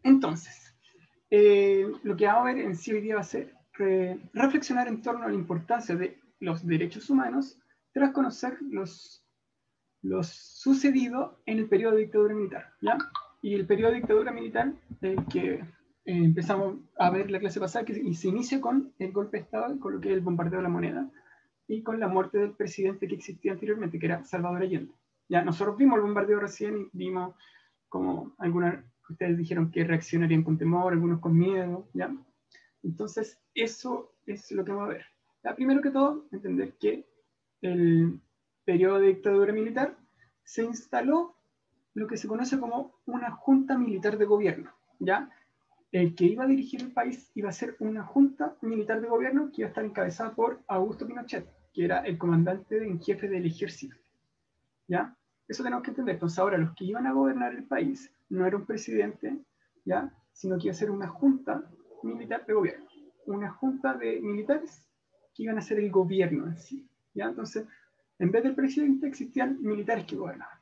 Entonces, lo que vamos a ver en sí hoy día va a ser reflexionar en torno a la importancia de los derechos humanos tras conocer los sucedido en el periodo de dictadura militar, ¿ya? Y el periodo de dictadura militar, que empezamos a ver la clase pasada, que se inicia con el golpe de Estado, con lo que es el bombardeo de la moneda, y con la muerte del presidente que existía anteriormente, que era Salvador Allende. Ya, nosotros vimos el bombardeo recién y vimos como algunas, ustedes dijeron que reaccionarían con temor, algunos con miedo, ¿ya? Entonces, eso es lo que vamos a ver. Ya, primero que todo, entender que el periodo de dictadura militar se instaló lo que se conoce como una junta militar de gobierno, ¿ya? El que iba a dirigir el país iba a ser una junta militar de gobierno que iba a estar encabezada por Augusto Pinochet, que era el comandante en jefe del ejército, ¿ya? Eso tenemos que entender. Entonces ahora los que iban a gobernar el país no era un presidente, ¿ya? Sino que iba a ser una junta militar de gobierno, una junta de militares que iban a ser el gobierno en sí, ¿ya? Entonces, en vez del presidente existían militares que gobernaban.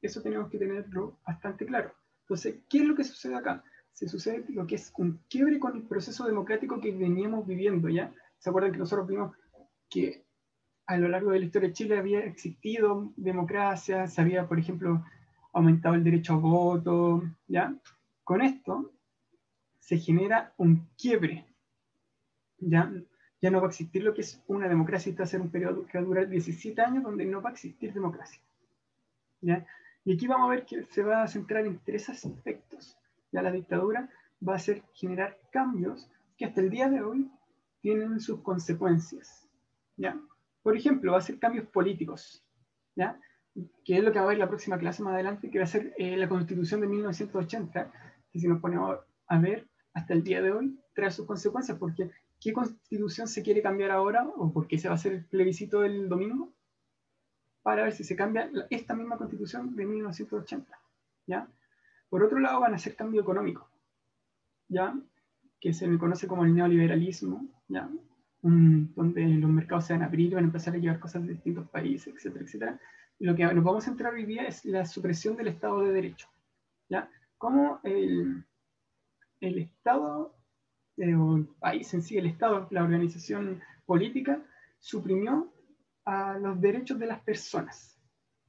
Eso tenemos que tenerlo bastante claro. Entonces, ¿qué es lo que sucede acá? Se sucede lo que es un quiebre con el proceso democrático que veníamos viviendo, ¿ya? ¿Se acuerdan que nosotros vimos que a lo largo de la historia de Chile había existido democracia, se había, por ejemplo, aumentado el derecho a voto, ¿ya? Con esto se genera un quiebre, ¿ya? Ya no va a existir lo que es una democracia, y va a ser un periodo que va a durar 17 años donde no va a existir democracia, ¿ya? Y aquí vamos a ver que se va a centrar en tres aspectos. Ya la dictadura va a hacer generar cambios que hasta el día de hoy tienen sus consecuencias, ¿ya? Por ejemplo, va a hacer cambios políticos, ¿ya? Que es lo que va a ver la próxima clase más adelante, que va a ser la Constitución de 1980, que si nos ponemos a ver, hasta el día de hoy trae sus consecuencias, porque ¿qué Constitución se quiere cambiar ahora o por qué se va a hacer el plebiscito del domingo? Para ver si se cambia esta misma Constitución de 1980, ¿ya? Por otro lado, van a hacer cambio económico, ¿ya? Que se le conoce como el neoliberalismo, ¿ya? Donde los mercados se van a abrir y van a empezar a llevar cosas de distintos países, etcétera, etcétera. Y lo que nos vamos a centrar hoy día es la supresión del Estado de Derecho, ¿ya? Cómo el Estado, o el país en sí, el Estado, la organización política, suprimió a los derechos de las personas,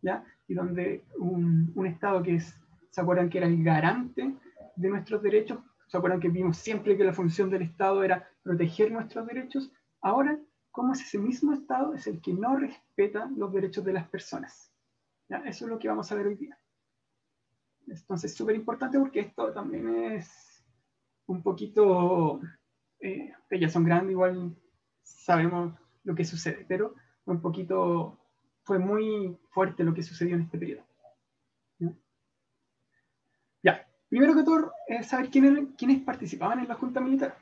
¿ya? Y donde un Estado que es, ¿se acuerdan que era el garante de nuestros derechos? ¿Se acuerdan que vimos siempre que la función del Estado era proteger nuestros derechos? Ahora, ¿cómo es ese mismo Estado es el que no respeta los derechos de las personas? ¿Ya? Eso es lo que vamos a ver hoy día. Entonces, es súper importante porque esto también es un poquito, ya son grandes, igual sabemos lo que sucede, pero un poquito, fue muy fuerte lo que sucedió en este periodo. ¿Ya? Ya. Primero que todo, saber quiénes participaban en la Junta Militar.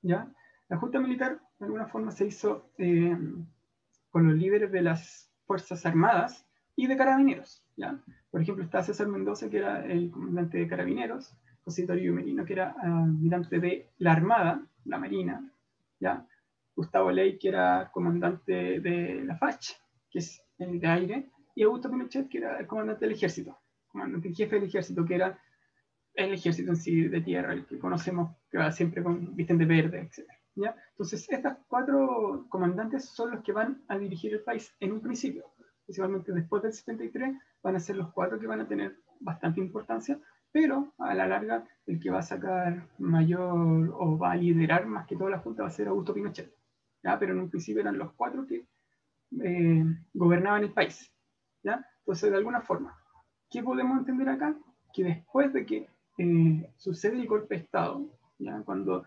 ¿Ya? La Junta Militar, de alguna forma, se hizo con los líderes de las Fuerzas Armadas y de Carabineros. ¿Ya? Por ejemplo, está César Mendoza, que era el comandante de Carabineros, José Toribio Merino, que era almirante de la Armada, la Marina, ¿ya? Gustavo Ley, que era comandante de la FACH, que es el de aire, y Augusto Pinochet, que era el comandante del ejército, comandante en jefe del ejército, que era el ejército en sí de tierra, el que conocemos, que va siempre con visten de verde, etc. ¿Ya? Entonces, estas cuatro comandantes son los que van a dirigir el país en un principio. Principalmente después del 73 van a ser los cuatro que van a tener bastante importancia, pero a la larga el que va a sacar mayor o va a liderar más que toda la Junta va a ser Augusto Pinochet. ¿Ya? Pero en un principio eran los cuatro que gobernaban el país. ¿Ya? Entonces, de alguna forma, ¿qué podemos entender acá? Que después de que sucede el golpe de Estado, ¿ya? Cuando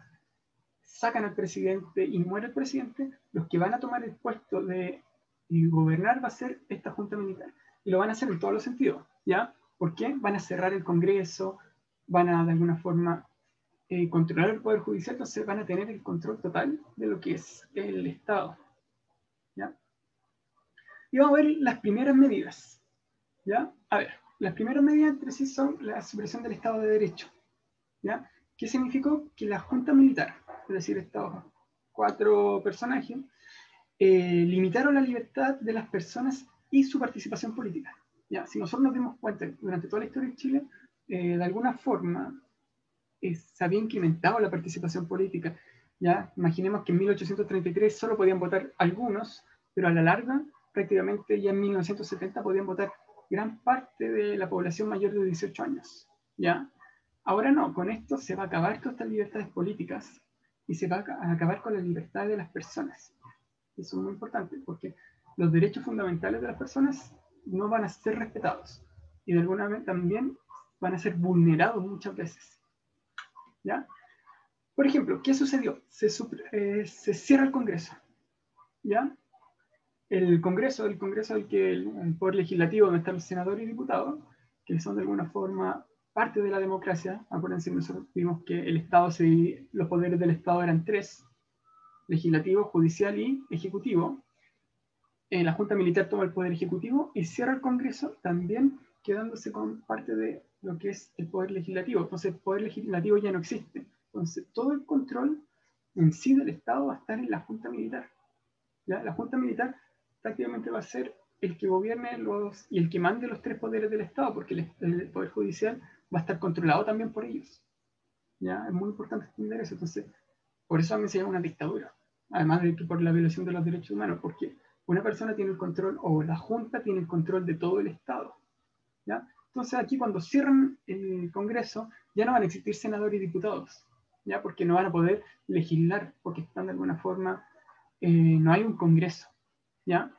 sacan al presidente y muere el presidente, los que van a tomar el puesto de gobernar va a ser esta Junta Militar. Y lo van a hacer en todos los sentidos, ¿ya? ¿Por qué? Van a cerrar el Congreso, van a de alguna forma controlar el Poder Judicial, entonces van a tener el control total de lo que es el Estado, ¿ya? Y vamos a ver las primeras medidas, ¿ya? A ver, las primeras medidas entre sí son la supresión del Estado de Derecho, ¿ya? ¿Qué significó? Que la Junta Militar, es decir, estos cuatro personajes, limitaron la libertad de las personas y su participación política. ¿Ya? Si nosotros nos dimos cuenta durante toda la historia de Chile, de alguna forma, se había incrementado la participación política. ¿Ya? Imaginemos que en 1833 solo podían votar algunos, pero a la larga, prácticamente ya en 1970 podían votar gran parte de la población mayor de 18 años. ¿Ya? Ahora no, con esto se va a acabar con estas libertades políticas y se va a acabar con la libertad de las personas. Eso es muy importante, porque los derechos fundamentales de las personas no van a ser respetados y de alguna manera también van a ser vulnerados muchas veces. ¿Ya? Por ejemplo, ¿qué sucedió? Se cierra el Congreso. ¿Ya? El Congreso al que el poder legislativo, donde están los senadores y diputados, que son de alguna forma parte de la democracia. Acuérdense, nosotros vimos que el Estado los poderes del Estado eran tres: legislativo, judicial y ejecutivo. La Junta Militar toma el poder ejecutivo y cierra el Congreso, también quedándose con parte de lo que es el poder legislativo. Entonces el poder legislativo ya no existe. Entonces todo el control en sí del Estado va a estar en la Junta Militar. ¿Ya? La Junta Militar prácticamente va a ser el que gobierne y el que mande los tres poderes del Estado, porque el Poder Judicial va a estar controlado también por ellos. ¿Ya? Es muy importante entender eso. Entonces, por eso también se llama una dictadura, además de que por la violación de los derechos humanos, porque una persona tiene el control, o la Junta tiene el control de todo el Estado. ¿Ya? Entonces aquí cuando cierran el Congreso, ya no van a existir senadores y diputados, ¿ya? Porque no van a poder legislar, porque están de alguna forma, no hay un Congreso, ¿ya?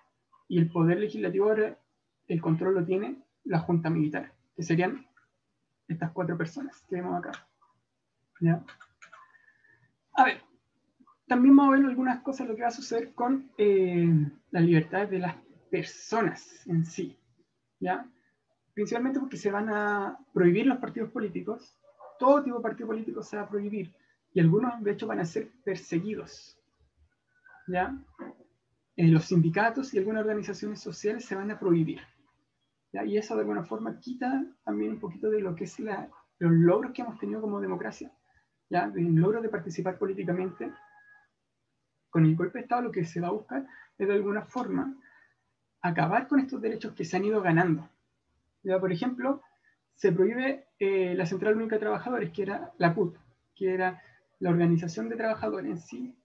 Y el poder legislativo ahora, el control lo tiene la Junta Militar, que serían estas 4 personas que vemos acá. ¿Ya? A ver, también vamos a ver algunas cosas de lo que va a suceder con las libertades de las personas en sí. ¿Ya? Principalmente porque se van a prohibir los partidos políticos. Todo tipo de partido político se va a prohibir. Y algunos, de hecho, van a ser perseguidos. ¿Ya? Los sindicatos y algunas organizaciones sociales se van a prohibir. ¿Ya? Y eso de alguna forma quita también un poquito de lo que es los logros que hemos tenido como democracia. ¿Ya? El logro de participar políticamente. Con el golpe de Estado lo que se va a buscar es de alguna forma acabar con estos derechos que se han ido ganando. ¿Ya? Por ejemplo, se prohíbe la Central Única de Trabajadores, que era la CUT, que era la organización de trabajadores en sí,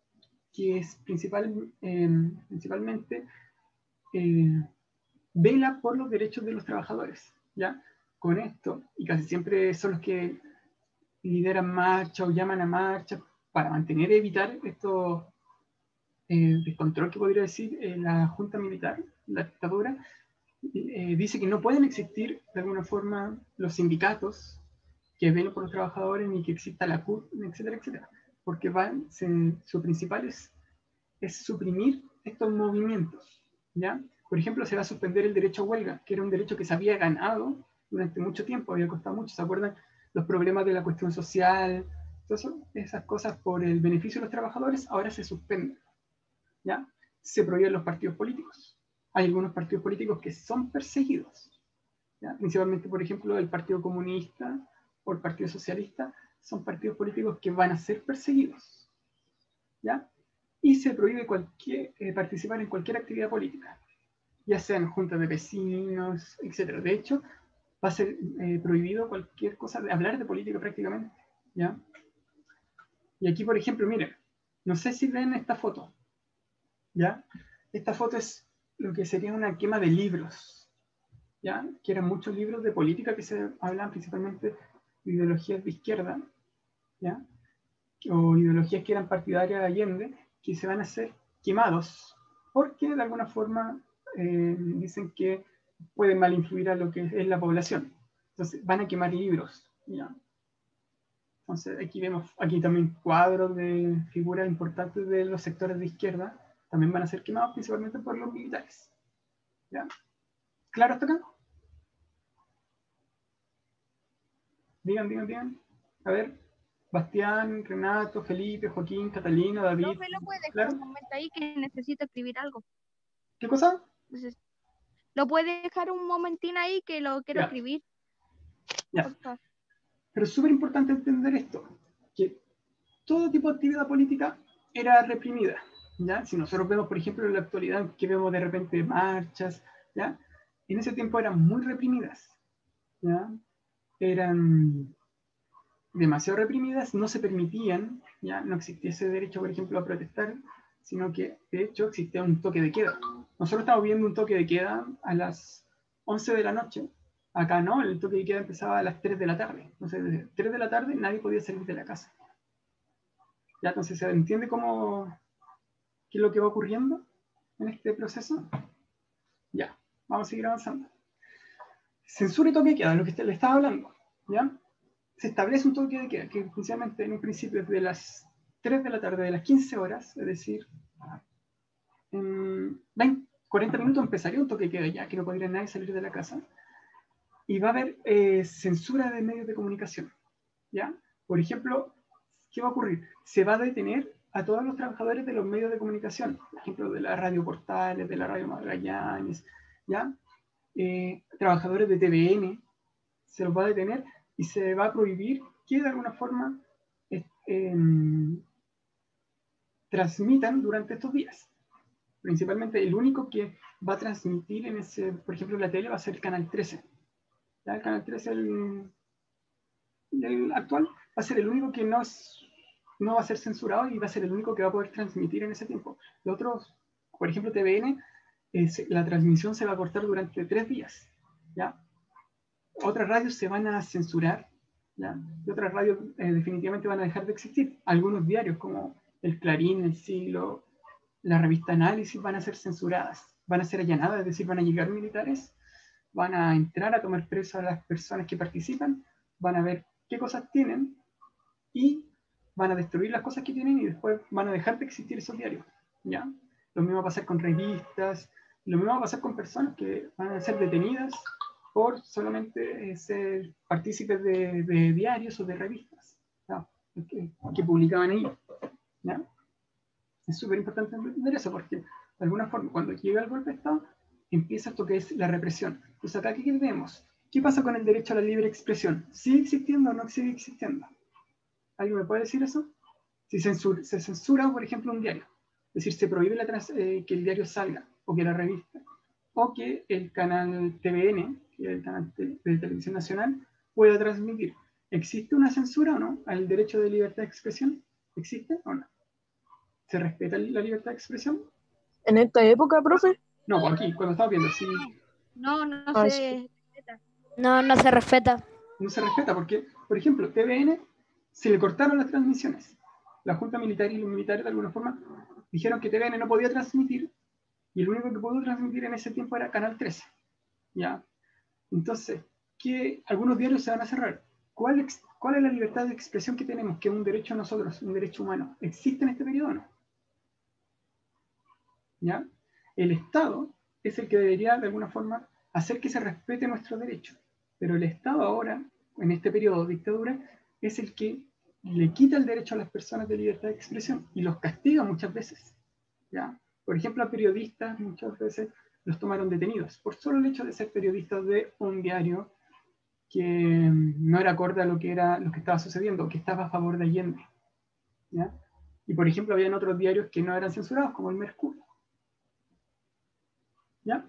que es principalmente vela por los derechos de los trabajadores. ¿Ya? Con esto, y casi siempre son los que lideran marchas o llaman a marchas para mantener y evitar estos descontrol que podría decir la Junta Militar, la dictadura. Dice que no pueden existir de alguna forma los sindicatos que velen por los trabajadores, ni que exista la CUT, etcétera, etcétera, porque su principal es suprimir estos movimientos. ¿Ya? Por ejemplo, se va a suspender el derecho a huelga, que era un derecho que se había ganado durante mucho tiempo, había costado mucho. ¿Se acuerdan? Los problemas de la cuestión social, todas esas cosas por el beneficio de los trabajadores, ahora se suspenden. ¿Ya? Se prohíben los partidos políticos. Hay algunos partidos políticos que son perseguidos, ¿ya? Principalmente, por ejemplo, el Partido Comunista o el Partido Socialista son partidos políticos que van a ser perseguidos, ¿ya? Y se prohíbe participar en cualquier actividad política, ya sean juntas de vecinos, etc. De hecho, va a ser prohibido cualquier cosa de hablar de política prácticamente, ¿ya? Y aquí, por ejemplo, miren, no sé si ven esta foto, ¿ya? Esta foto es lo que sería una quema de libros, ¿ya? Que eran muchos libros de política que se hablaban principalmente de ideologías de izquierda, ¿ya? O ideologías que eran partidarias de Allende, que se van a ser quemados, porque de alguna forma dicen que pueden mal influir a lo que es la población. Entonces van a quemar libros, ¿ya? Entonces aquí vemos aquí también cuadros de figuras importantes de los sectores de izquierda, también van a ser quemados principalmente por los militares. ¿Ya? ¿Claro hasta acá? Digan. A ver, Bastián, Renato, Felipe, Joaquín, Catalina, David. Profe, ¿lo puede dejar ¿Claro? un momento ahí que necesito escribir algo? ¿Qué cosa? Entonces, ¿lo puede dejar un momentín ahí que lo quiero Ya, escribir? ya. Por favor. Pero es súper importante entender esto, que todo tipo de actividad política era reprimida. ¿Ya? Si nosotros vemos, por ejemplo, en la actualidad que vemos de repente marchas, ¿ya? En ese tiempo eran muy reprimidas, ¿ya? Eran demasiado reprimidas, no se permitían, ya no existía ese derecho, por ejemplo, a protestar, sino que de hecho existía un toque de queda. Nosotros estamos viendo un toque de queda a las 11 de la noche. Acá no, el toque de queda empezaba a las 3 de la tarde. Entonces, desde 3 de la tarde nadie podía salir de la casa. ¿Ya? Entonces, ¿se entiende qué es lo que va ocurriendo en este proceso? Ya, vamos a seguir avanzando. Censura y toque de queda, lo que le estaba hablando. ¿Ya? Se establece un toque de queda que principalmente en un principio es de las 3 de la tarde, de las 15 horas, es decir, en 40 minutos empezaría un toque de queda ya, que no podría nadie salir de la casa. Y va a haber censura de medios de comunicación. ¿Ya? Por ejemplo, ¿qué va a ocurrir? Se va a detener a todos los trabajadores de los medios de comunicación, por ejemplo, de la radio Portales, de la radio Magallanes, ¿ya? Trabajadores de TVN, se los va a detener y se va a prohibir que de alguna forma transmitan durante estos días. Principalmente el único que va a transmitir en ese, por ejemplo, la tele va a ser el Canal 13. ¿Ya? El Canal 13, el actual, va a ser el único que no va a ser censurado y va a ser el único que va a poder transmitir en ese tiempo. Los otros, por ejemplo, TVN, la transmisión se va a cortar durante 3 días. ¿Ya? Otras radios se van a censurar, ¿ya? Y otras radios definitivamente van a dejar de existir. Algunos diarios como el Clarín, el Siglo, la revista Análisis van a ser censuradas, van a ser allanadas, es decir, van a llegar militares, van a entrar a tomar preso a las personas que participan, van a ver qué cosas tienen y van a destruir las cosas que tienen y después van a dejar de existir esos diarios. ¿Ya? Lo mismo va a pasar con revistas, lo mismo va a pasar con personas que van a ser detenidas por solamente ser partícipes de diarios o de revistas, ¿no? que publicaban ahí. ¿Ya? Es súper importante entender eso porque de alguna forma cuando llega el golpe de Estado empieza esto que es la represión. Entonces acá ¿qué tenemos? ¿Qué pasa con el derecho a la libre expresión? ¿Sigue existiendo o no sigue existiendo? ¿Alguien me puede decir eso? Si se censura, por ejemplo, un diario, es decir, se prohíbe que el diario salga, o que la revista, o que el canal TVN, que es el canal de televisión nacional, pueda transmitir. ¿Existe una censura o no al derecho de libertad de expresión? ¿Existe o no? ¿Se respeta la libertad de expresión? ¿En esta época, profe? No, aquí, cuando estamos viendo, sí. No, no Ah, se... No, no se respeta. No se respeta porque, por ejemplo, TVN se le cortaron las transmisiones. La Junta Militar y los militares de alguna forma dijeron que TVN no podía transmitir y el único que pudo transmitir en ese tiempo era Canal 13. ¿Ya? Entonces, algunos diarios se van a cerrar. ¿Cuál es la libertad de expresión que tenemos? Que es un derecho a nosotros, un derecho humano. ¿Existe en este periodo o no? ¿Ya? El Estado es el que debería de alguna forma hacer que se respete nuestro derecho. Pero el Estado ahora, en este periodo de dictadura, es el que le quita el derecho a las personas de libertad de expresión y los castiga muchas veces. ¿Ya? Por ejemplo, a periodistas muchas veces los tomaron detenidos por solo el hecho de ser periodistas de un diario que no era acorde a lo que estaba sucediendo, que estaba a favor de Allende. ¿Ya? Y por ejemplo, habían otros diarios que no eran censurados, como el Mercurio. ¿Ya?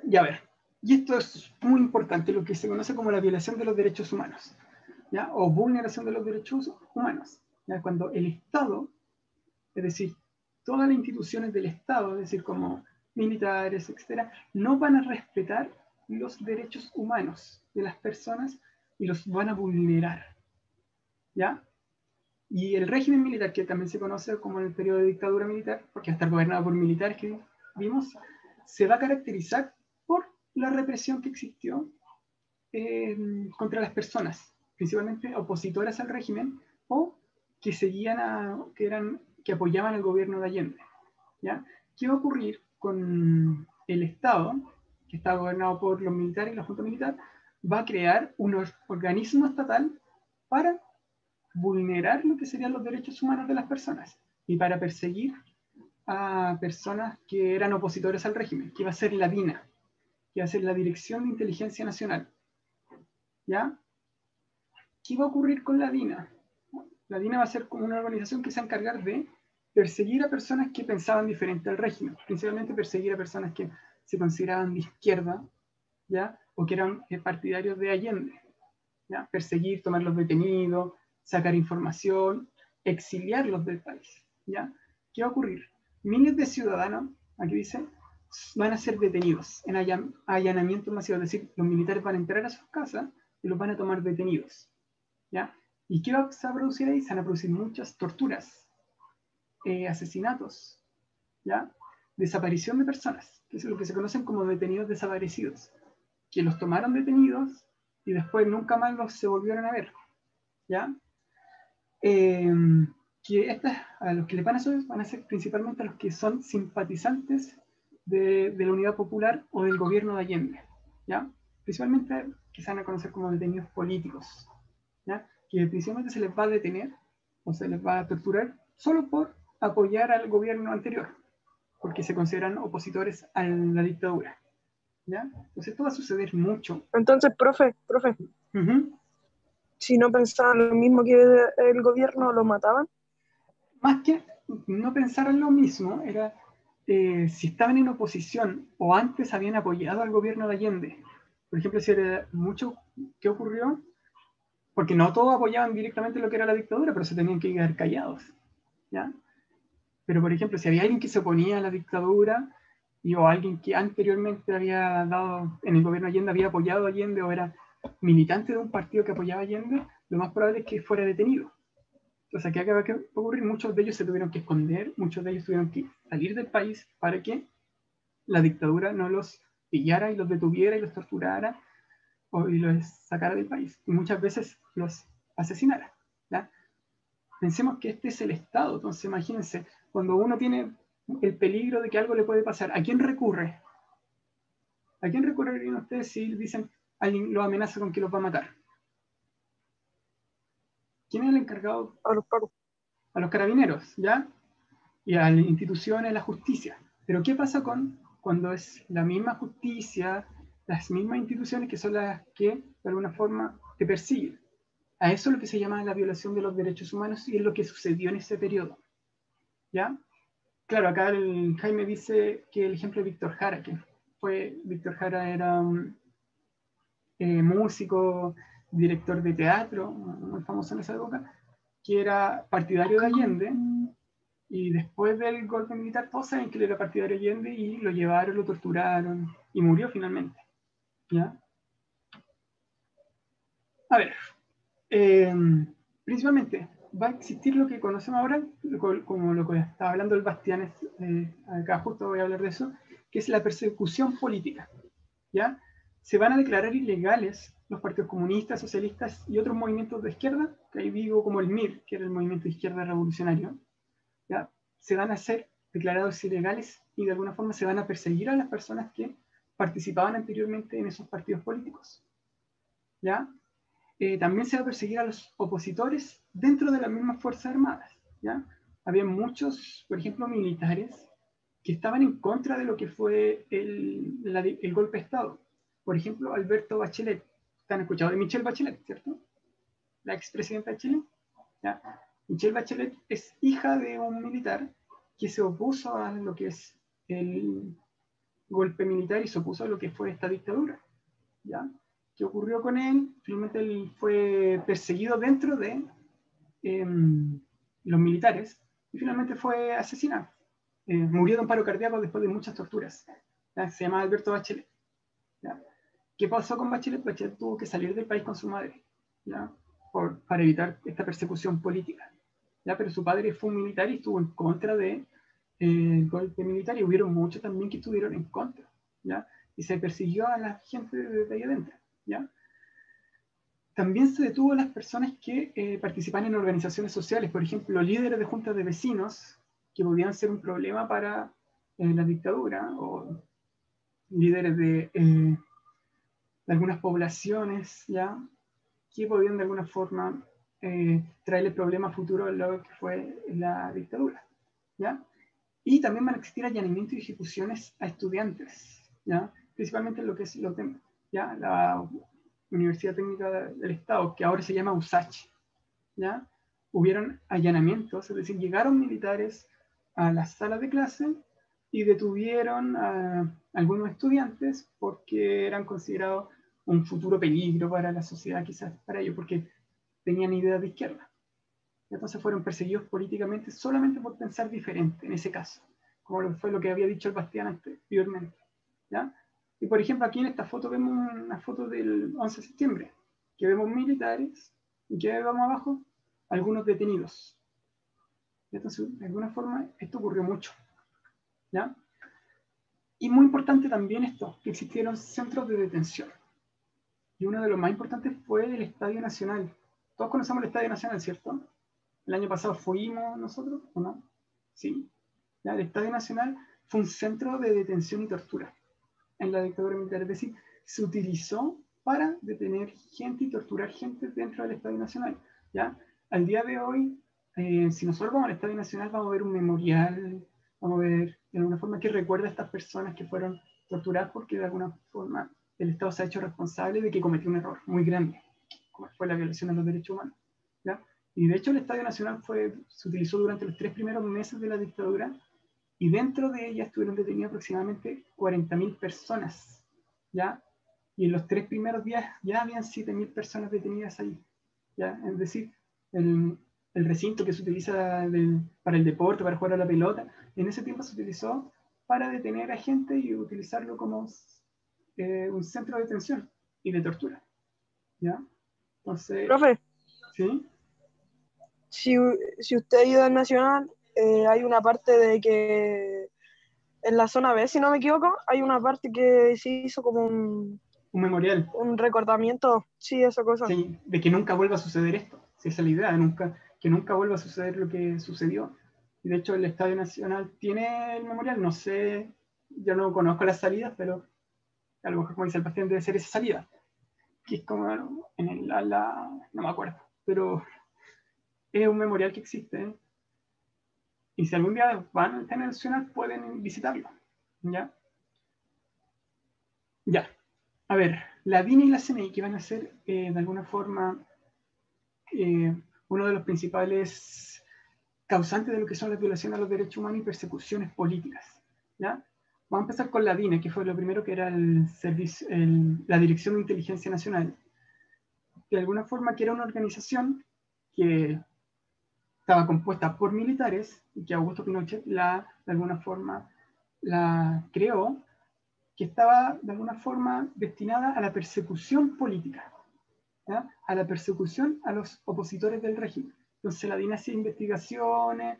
Y a ver, y esto es muy importante, lo que se conoce como la violación de los derechos humanos, ¿ya? O vulneración de los derechos humanos, ¿ya? Cuando el Estado, es decir, todas las instituciones del Estado, es decir, como militares, etcétera, no van a respetar los derechos humanos de las personas y los van a vulnerar, ¿ya? Y el régimen militar, que también se conoce como el periodo de dictadura militar, porque va a estar gobernado por militares que vimos, se va a caracterizar por la represión que existió contra las personas, principalmente opositoras al régimen o que que apoyaban al gobierno de Allende. ¿Ya? ¿Qué va a ocurrir con el Estado, que está gobernado por los militares y la Junta Militar? Va a crear un organismo estatal para vulnerar lo que serían los derechos humanos de las personas y para perseguir a personas que eran opositores al régimen, que iba a ser la DINA, que va a ser la Dirección de Inteligencia Nacional. ¿Ya? ¿Qué va a ocurrir con la DINA? La DINA va a ser como una organización que se va a encargar de perseguir a personas que pensaban diferente al régimen, principalmente perseguir a personas que se consideraban de izquierda, ¿ya? O que eran partidarios de Allende, ¿ya? Perseguir, tomarlos detenidos, sacar información, exiliarlos del país, ¿ya? ¿Qué va a ocurrir? Miles de ciudadanos, aquí dice, van a ser detenidos en allanamientos masivos, es decir, los militares van a entrar a sus casas y los van a tomar detenidos, ¿ya? ¿Y qué va a producir ahí? Se van a producir muchas torturas, asesinatos, ¿ya? Desaparición de personas, que es lo que se conocen como detenidos desaparecidos, que los tomaron detenidos y después nunca más los se volvieron a ver, ¿ya? Que a los que le van a hacer van a ser principalmente a los que son simpatizantes de la Unidad Popular o del gobierno de Allende, ¿ya? Principalmente que se van a conocer como detenidos políticos, ¿ya? Que principalmente se les va a detener o se les va a torturar solo por apoyar al gobierno anterior, porque se consideran opositores a la dictadura, ¿ya? Entonces esto va a suceder mucho. Entonces, profe, si no pensaban lo mismo que el gobierno, lo mataban. Más que no pensar en lo mismo, era si estaban en oposición o antes habían apoyado al gobierno de Allende. Por ejemplo, si era mucho, ¿qué ocurrió? Porque no todos apoyaban directamente lo que era la dictadura, pero se tenían que quedar callados, ¿ya? Pero, por ejemplo, si había alguien que se oponía a la dictadura o alguien que anteriormente había dado, en el gobierno de Allende había apoyado a Allende o era militante de un partido que apoyaba a Allende, lo más probable es que fuera detenido. O sea, ¿qué acaba de ocurrir? Muchos de ellos se tuvieron que esconder, muchos de ellos tuvieron que salir del país para que la dictadura no los pillara y los detuviera y los torturara y los sacara del país. Y muchas veces los asesinara, ¿ya? Pensemos que este es el Estado, entonces imagínense, cuando uno tiene el peligro de que algo le puede pasar, ¿a quién recurre? ¿A quién recurrirían ustedes si dicen alguien los amenaza con que los va a matar? ¿Quién es el encargado? A los pagos. A los carabineros, ¿ya? Y a las instituciones, la justicia. Pero ¿qué pasa cuando es la misma justicia, las mismas instituciones que son las que de alguna forma te persiguen? A eso es lo que se llama la violación de los derechos humanos y es lo que sucedió en ese periodo, ¿ya? Claro, acá el Jaime dice que el ejemplo de Víctor Jara, Víctor Jara era un músico, director de teatro, muy famoso en esa época, que era partidario de Allende, y después del golpe militar todos saben que él era partidario de Allende y lo llevaron, lo torturaron y murió finalmente, ¿ya? A ver, principalmente va a existir lo que conocemos ahora, como lo que estaba hablando el Bastián, acá justo voy a hablar de eso, que es la persecución política, ¿ya? Se van a declarar ilegales los partidos comunistas, socialistas y otros movimientos de izquierda, que ahí digo como el MIR, que era el movimiento de izquierda revolucionario, ¿ya? Se van a ser declarados ilegales y de alguna forma se van a perseguir a las personas que participaban anteriormente en esos partidos políticos, ¿ya? También se va a perseguir a los opositores dentro de las mismas Fuerzas Armadas, ¿ya? Había muchos, por ejemplo, militares que estaban en contra de lo que fue el golpe de Estado. Por ejemplo, Alberto Bachelet. ¿Han escuchado de Michelle Bachelet, cierto? La expresidenta de Chile. ¿Ya? Michelle Bachelet es hija de un militar que se opuso a lo que es el golpe militar y se opuso a lo que fue esta dictadura, ¿ya? ¿Qué ocurrió con él? Finalmente él fue perseguido dentro de los militares y finalmente fue asesinado. Murió de un paro cardíaco después de muchas torturas, ¿ya? Se llamaba Alberto Bachelet, ¿ya? ¿Qué pasó con Bachelet? Bachelet tuvo que salir del país con su madre, ¿ya? Para evitar esta persecución política, ¿ya? Pero su padre fue un militar y estuvo en contra de golpe militar y hubieron muchos también que estuvieron en contra, ¿ya? Y se persiguió a la gente de ahí adentro, ¿ya? También se detuvo a las personas que participan en organizaciones sociales, por ejemplo, líderes de juntas de vecinos que podían ser un problema para la dictadura o líderes de algunas poblaciones, ¿ya? Que podían de alguna forma traerle problemas futuros a lo que fue la dictadura, ¿ya? Y también van a existir allanamientos y ejecuciones a estudiantes, ¿ya? Principalmente en lo que es ¿ya? La Universidad Técnica del Estado, que ahora se llama USACH, ¿ya? Hubieron allanamientos, es decir, llegaron militares a las salas de clase y detuvieron a algunos estudiantes porque eran considerados un futuro peligro para la sociedad, quizás para ellos, porque tenían ideas de izquierda, Entonces fueron perseguidos políticamente solamente por pensar diferente en ese caso, como fue lo que había dicho el Bastián anteriormente. ¿Ya? Y por ejemplo, aquí en esta foto vemos una foto del 11 de septiembre, que vemos militares y que vemos abajo algunos detenidos. Entonces, de alguna forma, esto ocurrió mucho. ¿Ya? Y muy importante también esto, que existieron centros de detención. Y uno de los más importantes fue el Estadio Nacional. Todos conocemos el Estadio Nacional, ¿cierto? El año pasado fuimos nosotros, ¿o no? Sí. ¿Ya? El Estadio Nacional fue un centro de detención y tortura en la dictadura militar. Es decir, se utilizó para detener gente y torturar gente dentro del Estadio Nacional. ¿Ya? Al día de hoy, si nosotros vamos al Estadio Nacional, vamos a ver un memorial, vamos a ver de alguna forma que recuerda a estas personas que fueron torturadas porque de alguna forma el Estado se ha hecho responsable de que cometió un error muy grande, como fue la violación a los derechos humanos. ¿Ya? Y de hecho el Estadio Nacional se utilizó durante los 3 primeros meses de la dictadura, y dentro de ella estuvieron detenidas aproximadamente 40.000 personas, ¿ya? Y en los 3 primeros días ya habían 7.000 personas detenidas ahí, ¿ya? Es decir, el recinto que se utiliza para el deporte, para jugar a la pelota, en ese tiempo se utilizó para detener a gente y utilizarlo como un centro de detención y de tortura, ¿ya? Entonces, Profe, ¿sí? si usted ha ido al Nacional, hay una parte de que en la zona B, si no me equivoco, hay una parte que se hizo como Un memorial. un recordamiento, sí, esa cosa. Sí, de que nunca vuelva a suceder esto. Si esa es la idea, que nunca vuelva a suceder lo que sucedió. Y de hecho el Estadio Nacional tiene el memorial, no sé, yo no conozco las salidas, pero a lo mejor, como dice el paciente, debe ser esa salida, que es como en el ala, no me acuerdo, pero es un memorial que existe, ¿eh? Y si algún día van al Estadio Nacional pueden visitarlo, ¿ya? Ya, a ver, la DINA y la CNI, que van a ser de alguna forma uno de los principales causantes de lo que son las violaciones a los derechos humanos y persecuciones políticas, ¿ya? Vamos a empezar con la DINE, que fue lo primero, que era la Dirección de Inteligencia Nacional, de alguna forma que era una organización que estaba compuesta por militares y que Augusto Pinochet de alguna forma la creó, que estaba de alguna forma destinada a la persecución política, ¿ya? A la persecución a los opositores del régimen. Entonces la DINA hacía investigaciones,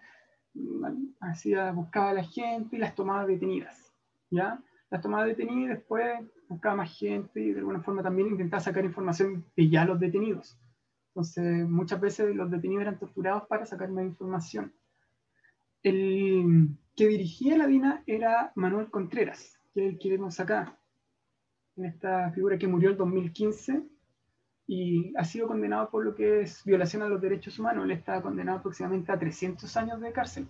buscaba a la gente y las tomaba detenidas, ¿ya? Las tomaba detenidas y después buscaba más gente y de alguna forma también intentaba sacar información de ya los detenidos. Entonces muchas veces los detenidos eran torturados para sacar más información. El que dirigía la DINA era Manuel Contreras, que es el que vemos acá, en esta figura que murió en 2015 y ha sido condenado por lo que es violación a los derechos humanos. Él está condenado aproximadamente a 300 años de cárcel,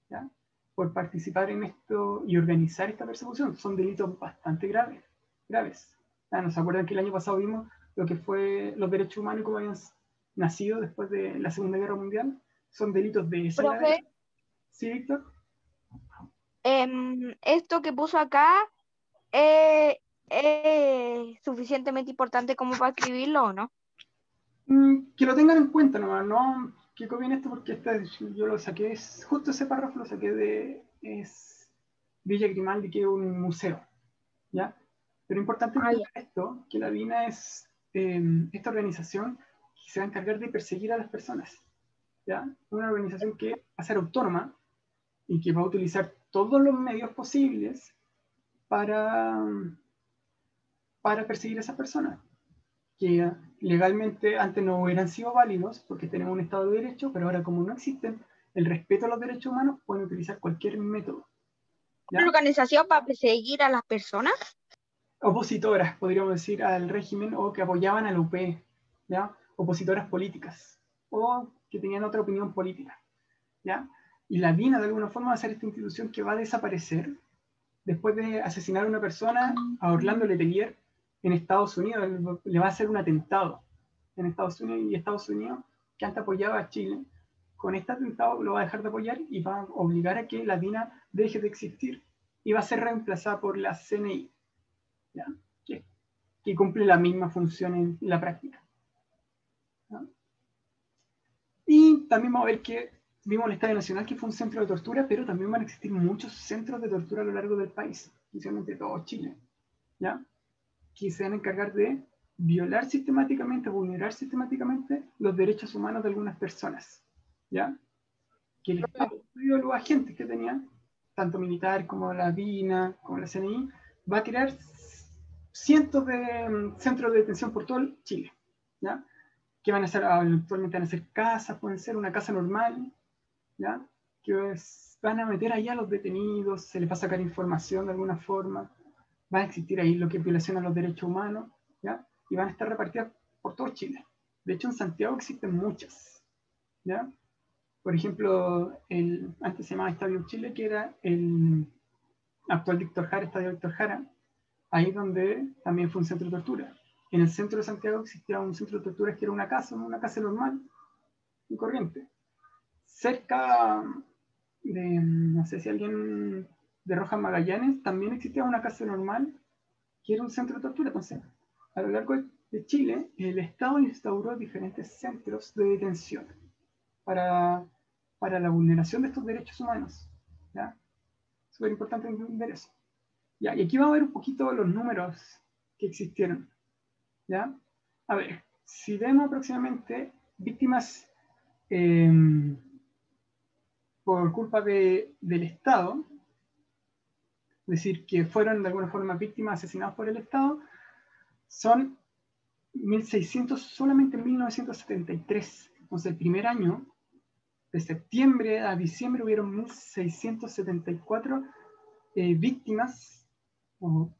¿ya? Por participar en esto y organizar esta persecución. Son delitos bastante graves. ¿Nos acuerdan que el año pasado vimos lo que fue los derechos humanos y cómo habían nacido después de la Segunda Guerra Mundial? Son delitos de esa Profe, gravedad. ¿Sí, Víctor? esto que puso acá es suficientemente importante como para escribirlo, ¿o no? Que lo tengan en cuenta nomás, no que copien esto porque yo lo saqué, justo ese párrafo lo saqué de Villa Grimaldi, que es un museo, ¿ya? Pero es importante Ah, ya. entender esto, que la DINA es esta organización que se va a encargar de perseguir a las personas, ¿ya? Una organización que va a ser autónoma y que va a utilizar todos los medios posibles para perseguir a esas personas, que legalmente antes no hubieran sido válidos porque tenemos un Estado de Derecho, pero ahora como no existen el respeto a los derechos humanos, pueden utilizar cualquier método, ¿Una ¿ya? organización para perseguir a las personas? Opositoras, podríamos decir, al régimen o que apoyaban al UP, ¿ya? Opositoras políticas o que tenían otra opinión política, ¿ya? Y la DINA de alguna forma va a ser esta institución que va a desaparecer después de asesinar a una persona, a Orlando Letelier, en Estados Unidos. Le va a hacer un atentado en Estados Unidos, y Estados Unidos, que antes apoyaba a Chile, con este atentado lo va a dejar de apoyar y va a obligar a que la DINA deje de existir y va a ser reemplazada por la CNI, ¿ya? Que cumple la misma función en la práctica, ¿ya? Y también vamos a ver que vimos el Estadio Nacional, que fue un centro de tortura, pero también van a existir muchos centros de tortura a lo largo del país, especialmente todo Chile, ¿ya? Que se van a encargar de violar sistemáticamente, vulnerar sistemáticamente los derechos humanos de algunas personas, ¿ya? Que el Estado, los agentes que tenían, tanto militar como la DINA, como la CNI, va a crear cientos de centros de detención por todo Chile, ¿ya? Que van a ser, actualmente van a ser casas, pueden ser una casa normal, ¿ya? Que van a meter ahí a los detenidos, se les va a sacar información de alguna forma, van a existir ahí lo que es violación a los derechos humanos, ¿ya? Y van a estar repartidas por todo Chile. De hecho, en Santiago existen muchas, ¿ya? Por ejemplo, antes se llamaba Estadio Chile, que era el actual Víctor Jara, Estadio Víctor Jara, ahí donde también fue un centro de tortura. En el centro de Santiago existía un centro de tortura que era una casa normal y corriente. Cerca de, no sé si alguien de Rojas Magallanes, también existía una casa normal que era un centro de tortura. Entonces, a lo largo de Chile, el Estado instauró diferentes centros de detención para la vulneración de estos derechos humanos. ¿Ya? Súper importante entender eso. ¿Ya? Y aquí vamos a ver un poquito los números que existieron. ¿Ya? A ver, si vemos aproximadamente víctimas por culpa del Estado, es decir, que fueron de alguna forma víctimas asesinadas por el Estado, son 1.600 solamente en 1973. Entonces, el primer año, de septiembre a diciembre, hubieron 1.674 víctimas o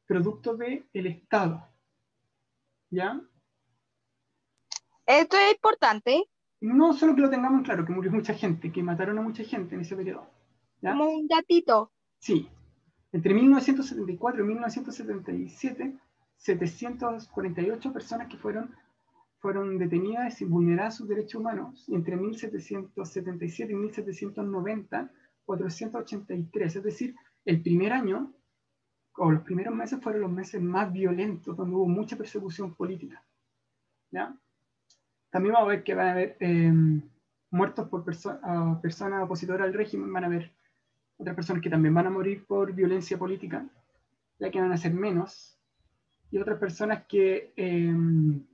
producto del Estado. ¿Ya? Esto es importante, No solo que lo tengamos claro, que murió mucha gente, que mataron a mucha gente en ese periodo. ¿Ya? como un datito. Sí. Entre 1974 y 1977, 748 personas que fueron detenidas y vulneradas sus derechos humanos. Y entre 1777 y 1790, 483. Es decir, el primer año, o los primeros meses, fueron los meses más violentos, donde hubo mucha persecución política. ¿Ya? También vamos a ver que van a haber muertos por personas opositoras al régimen, van a haber otras personas que también van a morir por violencia política, ya que van a ser menos, y otras personas que en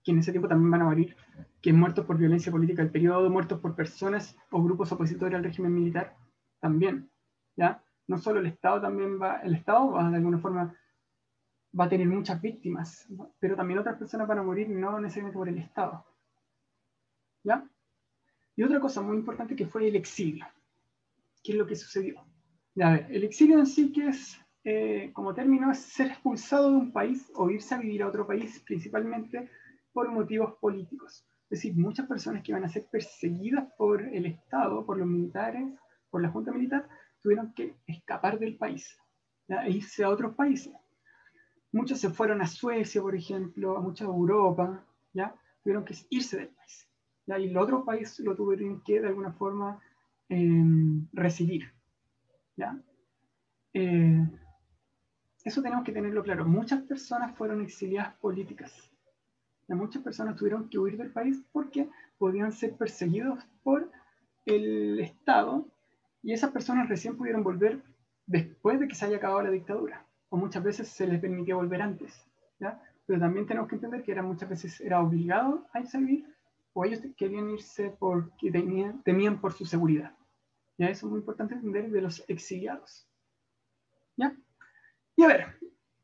ese tiempo también van a morir, que muertos por violencia política del periodo, muertos por personas o grupos opositores al régimen militar, también, ¿ya? No solo el Estado el Estado va de alguna forma va a tener muchas víctimas, ¿no? Pero también otras personas van a morir no necesariamente por el Estado, ¿ya? Y otra cosa muy importante que fue el exilio. ¿Qué es lo que sucedió? Ya, a ver, el exilio en sí, que es, como término, es ser expulsado de un país o irse a vivir a otro país, principalmente por motivos políticos. Es decir, muchas personas que iban a ser perseguidas por el Estado, por los militares, por la junta militar, tuvieron que escapar del país, ¿ya? E irse a otros países. Muchos se fueron a Suecia, por ejemplo, a mucha Europa, ¿ya? Tuvieron que irse del país, ¿ya? Y el otro país lo tuvieron que, de alguna forma, recibir, ¿ya? Eso tenemos que tenerlo claro. Muchas personas fueron exiliadas políticas. ¿Ya? Muchas personas tuvieron que huir del país porque podían ser perseguidos por el Estado, y esas personas recién pudieron volver después de que se haya acabado la dictadura, o muchas veces se les permitía volver antes, ¿ya? Pero también tenemos que entender que muchas veces era obligado a irse a vivir, o ellos querían irse porque temían por su seguridad. ¿Ya? Eso es muy importante entender de los exiliados. ¿Ya? Y a ver,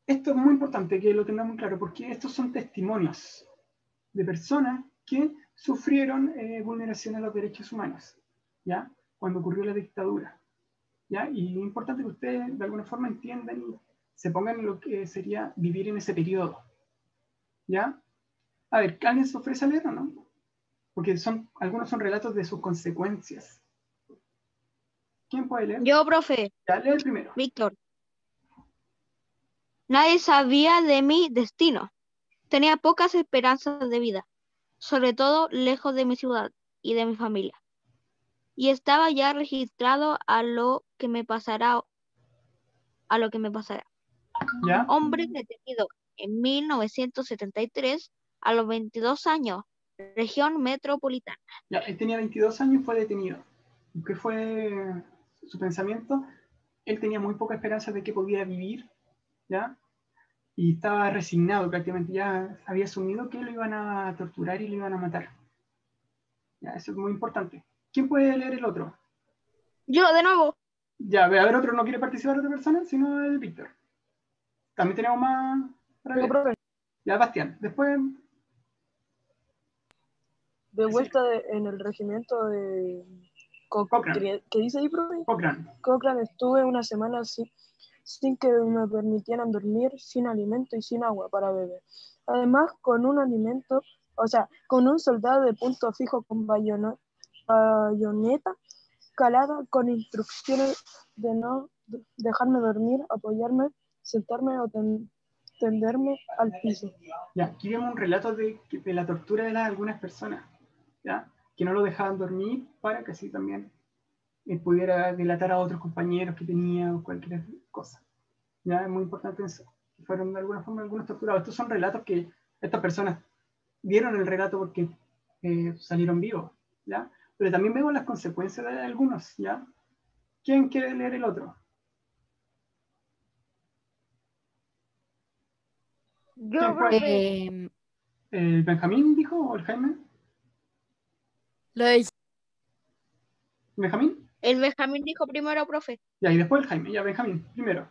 esto es muy importante que lo tengamos claro, porque estos son testimonios de personas que sufrieron vulneración a los derechos humanos, ¿ya? Cuando ocurrió la dictadura, ¿ya? Y es importante que ustedes de alguna forma entiendan y se pongan en lo que sería vivir en ese periodo, ¿ya? A ver, ¿alguien se ofrece a leer o no? Porque algunos son relatos de sus consecuencias. ¿Quién puede leer? Yo, profe, Ya, lee el primero. Víctor. Nadie sabía de mi destino. Tenía pocas esperanzas de vida, sobre todo lejos de mi ciudad y de mi familia. Y estaba ya registrado a lo que me pasará. ¿Ya? Hombre detenido en 1973 a los 22 años, región metropolitana. Ya, él tenía 22 años y fue detenido. ¿Qué fue su pensamiento? Él tenía muy poca esperanza de que podía vivir, ¿ya? Y estaba resignado prácticamente, ya había asumido que lo iban a torturar y lo iban a matar. Ya, eso es muy importante. ¿Quién puede leer el otro? Yo, de nuevo. Ya, a ver, otro no quiere participar otra persona, sino el Víctor. También tenemos más para Yo, leer. profe, Ya, Bastián. Después, de sí, vuelta en el regimiento de Cochrane. ¿Qué dice ahí, profe? Cochrane. Cochrane, estuve una semana sin que me permitieran dormir, sin alimento y sin agua para beber. Además, con con un soldado de punto fijo con bayoneta calada, con instrucciones de no dejarme dormir, apoyarme, sentarme o tenderme al piso. Ya, aquí vemos un relato de la tortura de algunas personas, ¿ya? Que no lo dejaban dormir para que así también pudiera delatar a otros compañeros que tenía o cualquier cosa. Ya, es muy importante eso. Fueron de alguna forma algunos torturados. Estos son relatos que estas personas dieron el relato porque salieron vivos, ¿ya? Pero también vemos las consecuencias de algunos, ¿ya? ¿Quién quiere leer el otro? Yo, ¿Quién fue? profe. ¿El Benjamín dijo o el Jaime? Lo hice. ¿Benjamín? El Benjamín dijo primero, profe. Ya, y después el Jaime. Ya, Benjamín, primero.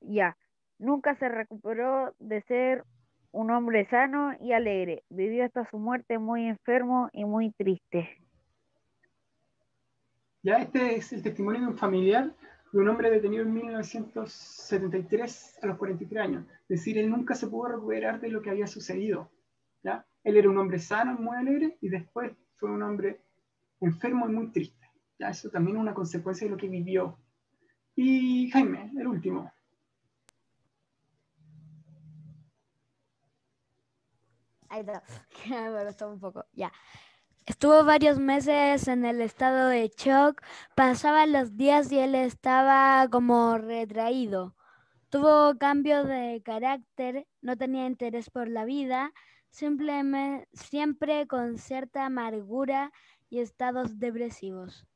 Ya, nunca se recuperó de ser un hombre sano y alegre. Vivió hasta su muerte muy enfermo y muy triste. Ya, este es el testimonio de un familiar de un hombre detenido en 1973 a los 43 años. Es decir, él nunca se pudo recuperar de lo que había sucedido, ¿ya? Él era un hombre sano, muy alegre, y después fue un hombre enfermo y muy triste. Ya, eso también es una consecuencia de lo que vivió. Y Jaime, el último. Ahí está. Me costó un poco. Ya. Estuvo varios meses en el estado de shock. Pasaban los días y él estaba como retraído. Tuvo cambios de carácter, no tenía interés por la vida, simplemente siempre con cierta amargura y estados depresivos.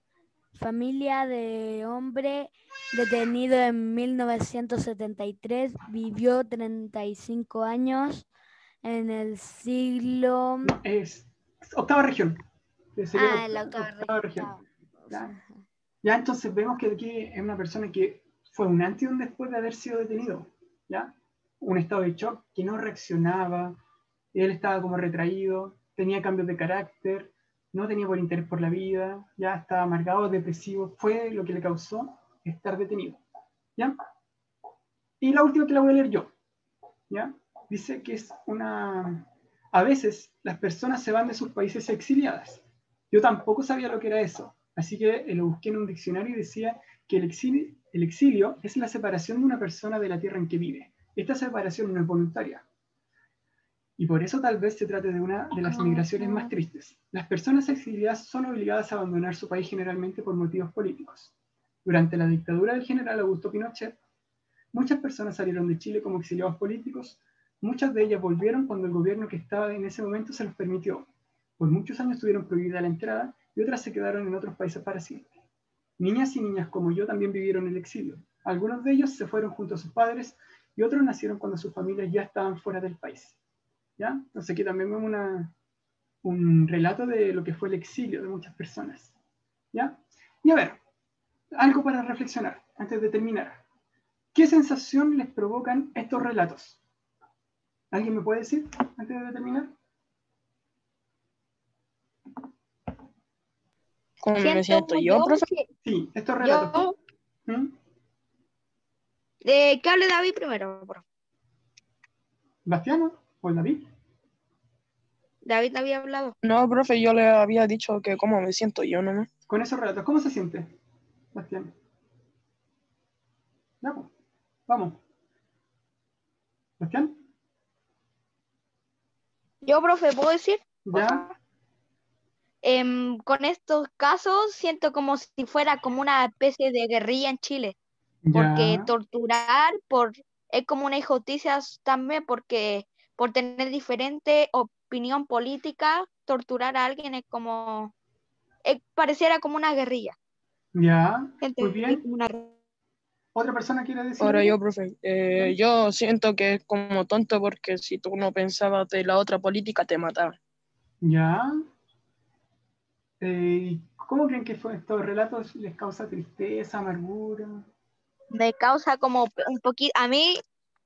Familia de hombre detenido en 1973, vivió 35 años en el siglo... Es octava región. Sería la octava octava región. región. ¿Ya? Ya, entonces vemos que aquí es una persona que fue un antes y un después de haber sido detenido, ¿ya? Un estado de shock, que no reaccionaba, él estaba como retraído, tenía cambios de carácter, no tenía por interés por la vida, ya estaba amargado, depresivo, fue lo que le causó estar detenido, ¿ya? Y la última que la voy a leer yo, ¿ya? Dice que es una... A veces las personas se van de sus países exiliadas. Yo tampoco sabía lo que era eso, así que lo busqué en un diccionario y decía que el exilio es la separación de una persona de la tierra en que vive. Esta separación no es voluntaria. Y por eso tal vez se trate de una de las migraciones más tristes. Las personas exiliadas son obligadas a abandonar su país generalmente por motivos políticos. Durante la dictadura del general Augusto Pinochet, muchas personas salieron de Chile como exiliados políticos. Muchas de ellas volvieron cuando el gobierno que estaba en ese momento se los permitió. Por muchos años tuvieron prohibida la entrada y otras se quedaron en otros países para siempre. Niñas y niñas como yo también vivieron el exilio. Algunos de ellos se fueron junto a sus padres y otros nacieron cuando sus familias ya estaban fuera del país. ¿Ya? Entonces aquí también vemos un relato de lo que fue el exilio de muchas personas. ¿Ya? Y a ver, algo para reflexionar antes de terminar. ¿Qué sensación les provocan estos relatos? ¿Alguien me puede decir antes de terminar? ¿Cómo me siento yo, profe? Sí, estos relatos. ¿Mm? Que hable David primero, profe. ¿Bastiano o David? David había hablado. No, profe, yo le había dicho que cómo me siento yo nomás. Con esos relatos, ¿cómo se siente, Bastián? Ya, pues, vamos. ¿Bastián? Yo, profe, ¿puedo decir? Ya. Con estos casos siento como si fuera como una especie de guerrilla en Chile, porque Ya. torturar es como una injusticia también, porque por tener diferente opinión política, torturar a alguien es como, pareciera como una guerrilla. Ya, Gente, muy bien. como una ¿Otra persona quiere decir Ahora algo? yo, profe, yo siento que es como tonto porque si tú no pensabas de la otra política te mataban. Ya. ¿Cómo creen que fue estos relatos? ¿Les causa tristeza, amargura? me causa como un poquito, a mí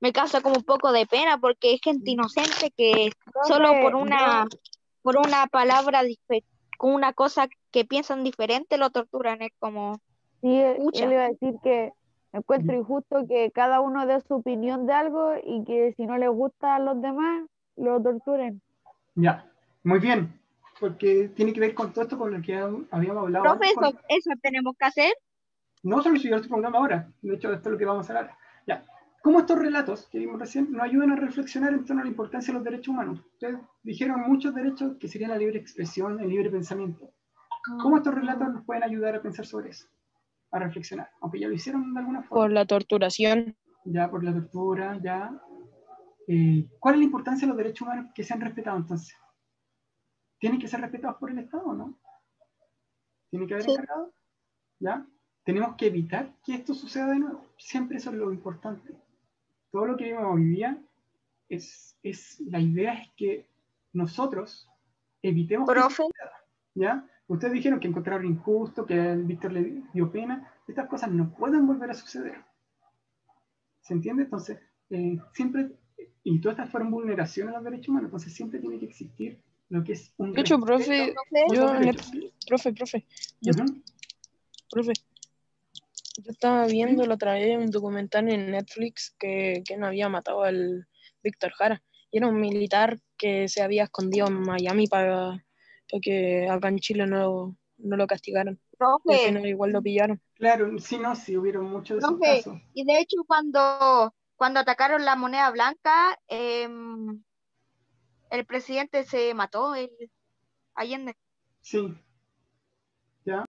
me causa como un poco de pena porque es gente inocente que solo Profe, por una palabra, con una cosa que piensan diferente lo torturan, es como, sí, yo pucha. le iba a decir que encuentro injusto que cada uno dé su opinión de algo y que si no les gusta a los demás, lo torturen. Ya, muy bien. Porque tiene que ver con todo esto con lo que habíamos hablado Profe, antes. eso tenemos que hacer. No solo si yo estoy programa ahora, de hecho, esto es lo que vamos a hablar. Ya. ¿Cómo estos relatos que vimos recién nos ayudan a reflexionar en torno a la importancia de los derechos humanos? Ustedes dijeron muchos derechos que serían la libre expresión, el libre pensamiento. ¿Cómo estos relatos nos pueden ayudar a pensar sobre eso? A reflexionar, aunque ya lo hicieron de alguna forma. Por la torturación. Ya, por la tortura, ya. ¿Cuál es la importancia de los derechos humanos que sean respetados entonces? ¿Tienen que ser respetados por el Estado o no? ¿Tiene que haber Sí. encargado? ¿Ya? Tenemos que evitar que esto suceda de nuevo. Siempre eso es lo importante. Todo lo que vivimos hoy día la idea es que nosotros evitemos que eso Profe, suceda. ¿Ya? Ustedes dijeron que encontraron injusto, que a Víctor le dio pena. Estas cosas no pueden volver a suceder. ¿Se entiende? Entonces, siempre, y todas estas fueron vulneraciones a los derechos humanos, entonces siempre tiene que existir lo que es un De hecho, respeto profe, por yo, los derechos. yo, Ujú. profe, yo estaba viendo la otra vez un documental en Netflix que no había matado al Víctor Jara. Y era un militar que se había escondido en Miami para que acá en Chile no lo castigaran. Y al profe, final igual lo pillaron. Claro, sí, no, sí, hubieron muchos de esos profe, casos. y de hecho cuando atacaron la moneda blanca, el presidente se mató, Allende. Sí, ¿ya?